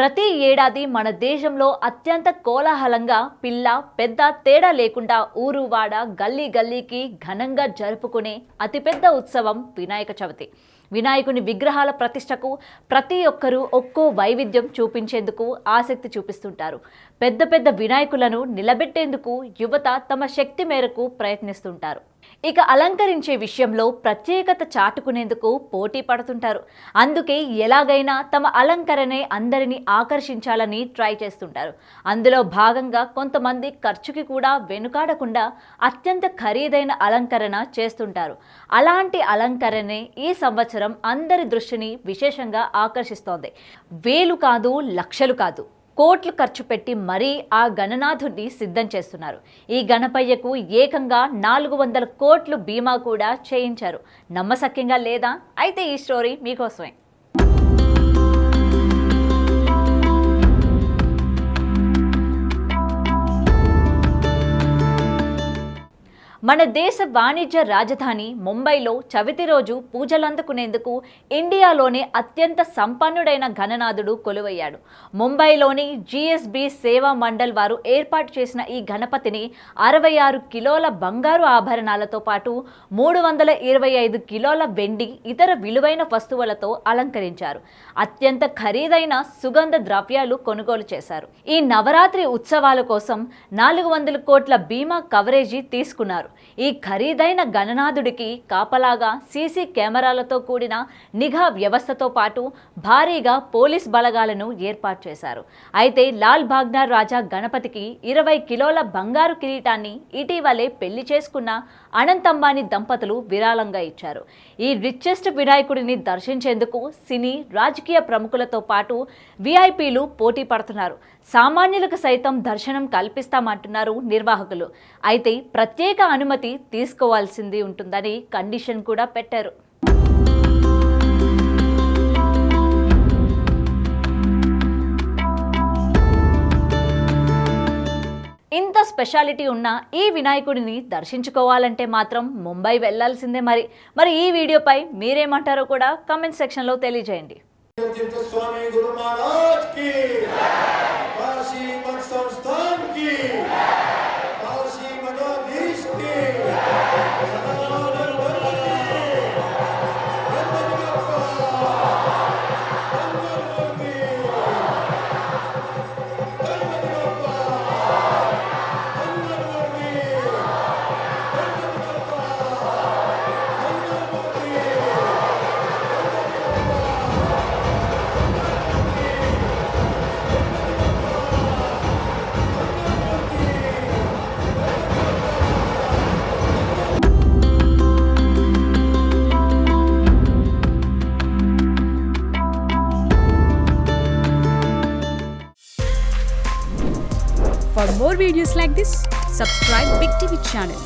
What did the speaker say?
ప్రతి ఏడాది మన దేశంలో అత్యంత కోలాహలంగా పిల్ల పెద్ద తేడా లేకుండా ఊరు వాడ గల్లీ గల్లీకి ఘనంగా జరుపుకునే అతిపెద్ద ఉత్సవం వినాయక చవితి. వినాయకుని విగ్రహాల ప్రతిష్టకు ప్రతి ఒక్కరూ ఒక్కో వైవిధ్యం చూపించేందుకు ఆసక్తి చూపిస్తుంటారు. పెద్ద పెద్ద వినాయకులను నిలబెట్టేందుకు యువత తమ శక్తి మేరకు ప్రయత్నిస్తుంటారు. ఇక అలంకరించే విషయంలో ప్రత్యేకత చాటుకునేందుకు పోటీ పడుతుంటారు. అందుకే ఎలాగైనా తమ అలంకరణే అందరినీ ఆకర్షించాలని ట్రై చేస్తుంటారు. అందులో భాగంగా కొంతమంది ఖర్చుకి కూడా వెనుకాడకుండా అత్యంత ఖరీదైన అలంకరణ చేస్తుంటారు. అలాంటి అలంకరణే ఈ సంవత్సరం అందరి దృష్టిని విశేషంగా ఆకర్షిస్తోంది. వేలు కాదు, లక్షలు కాదు, కోట్లు ఖర్చు పెట్టి మరీ ఆ గణనాథుడిని సిద్ధం చేస్తున్నారు. ఈ గణపయ్యకు ఏకంగా 400 కోట్లు బీమా కూడా చేయించారు. నమ్మశక్యంగా లేదా? అయితే ఈ స్టోరీ మీకోసమే. మన దేశ వాణిజ్య రాజధాని ముంబైలో చవితి రోజు పూజలందుకునేందుకు ఇండియాలోనే అత్యంత సంపన్నుడైన గణనాథుడు కొలువయ్యాడు. ముంబైలోని జిఎస్బి సేవా మండల్ వారు ఏర్పాటు చేసిన ఈ గణపతిని 66 కిలోల బంగారు ఆభరణాలతో పాటు 325 కిలోల వెండి ఇతర విలువైన వస్తువులతో అలంకరించారు. అత్యంత ఖరీదైన సుగంధ ద్రవ్యాలు కొనుగోలు చేశారు. ఈ నవరాత్రి ఉత్సవాల కోసం 400 కోట్ల బీమా కవరేజీ తీసుకున్నారు. ఈ ఖరీదైన గణనాథుడికి కాపలాగా సీసీ కెమెరాలతో కూడిన నిఘా వ్యవస్థతో పాటు భారీగా పోలీస్ బలగాలను ఏర్పాటు చేశారు. అయితే లాల్ బాగ్నార్ రాజా గణపతికి 20 కిలోల బంగారు కిరీటాన్ని ఇటీవలే పెళ్లి చేసుకున్న అనంత్ అంబానీ దంపతులు విరాళంగా ఇచ్చారు. ఈ రిచెస్ట్ వినాయకుడిని దర్శించేందుకు సినీ రాజకీయ ప్రముఖులతో పాటు విఐపీలు పోటీ పడుతున్నారు. సామాన్యులకు సైతం దర్శనం కల్పిస్తామంటున్నారు నిర్వాహకులు. అయితే ప్రత్యేక అనుమతి తీసుకోవాల్సింది ఉంటుందని కండిషన్ కూడా పెట్టారు. ఇంత స్పెషాలిటీ ఉన్న ఈ వినాయకుడిని దర్శించుకోవాలంటే మాత్రం ముంబై వెళ్లాల్సిందే. మరి ఈ వీడియోపై మీరేమంటారో కూడా కామెంట్ సెక్షన్లో తెలియజేయండి. For more videos like this, subscribe Big TV channel.